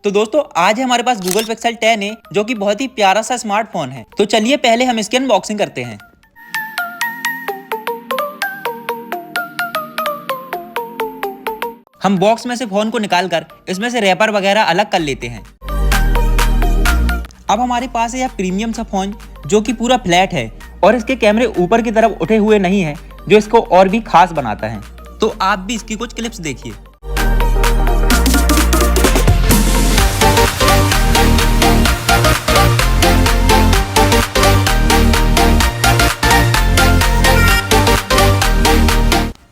तो दोस्तों आज हमारे पास Google Pixel 10 है जो कि बहुत ही प्यारा सा स्मार्टफोन है। तो चलिए पहले हम इसकी अनबॉक्सिंग करते हैं। हम बॉक्स में से फोन को निकालकर इसमें से रैपर वगैरह अलग कर लेते हैं। अब हमारे पास है यह प्रीमियम सा फोन जो कि पूरा फ्लैट है और इसके कैमरे ऊपर की तरफ उठे हुए नहीं है, जो इसको और भी खास बनाता है। तो आप भी इसकी कुछ क्लिप्स देखिए।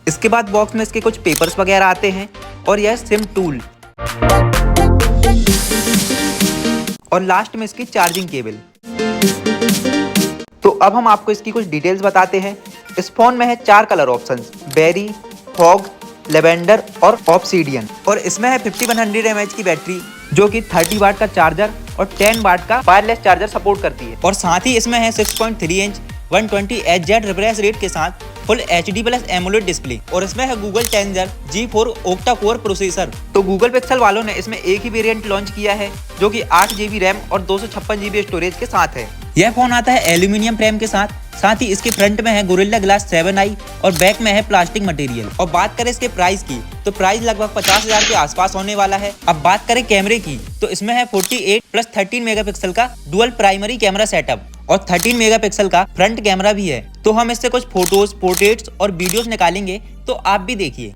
इसके बाद बॉक्स में इसके कुछ पेपर्स वगैरह आते हैं और यह सिम टूल और लास्ट में इसकी चार्जिंग केबल। तो अब हम आपको इसकी कुछ डिटेल्स बताते हैं। इस फोन में है 4 colour options, berry, fog, lavender और ऑब्सीडियन। और इसमें है 5100 mAh की बैटरी जो कि 30 वाट का चार्जर और 10 वाट का वायरलेस चार्जर सपोर्ट करती है। और साथ ही इसमें है 6.3 इंच 120Hz रिफ्रेश रेट के साथ फुल HD+ एमोलेड डिस्प्ले। और इसमें है Google टेंजर G4 octa core processor. तो गूगल पिक्सल वालों ने इसमें एक ही वेरिएंट लॉन्च किया है जो कि 8 GB रैम और 256 GB स्टोरेज के साथ है। यह फोन आता है एल्यूमिनियम फ्रेम के साथ ही इसके फ्रंट में है गोरिल्ला ग्लास 7i और बैक में है प्लास्टिक मटेरियल। और बात करें इसके प्राइस की तो प्राइस लगभग 50,000 के आसपास होने वाला है। अब बात करें कैमरे की तो इसमें है 48+13 मेगापिक्सल का डुअल प्राइमरी कैमरा सेटअप और 13 मेगापिक्सल का फ्रंट कैमरा भी है। तो हम इससे कुछ फोटोज, पोर्ट्रेट्स और वीडियोस निकालेंगे, तो आप भी देखिए।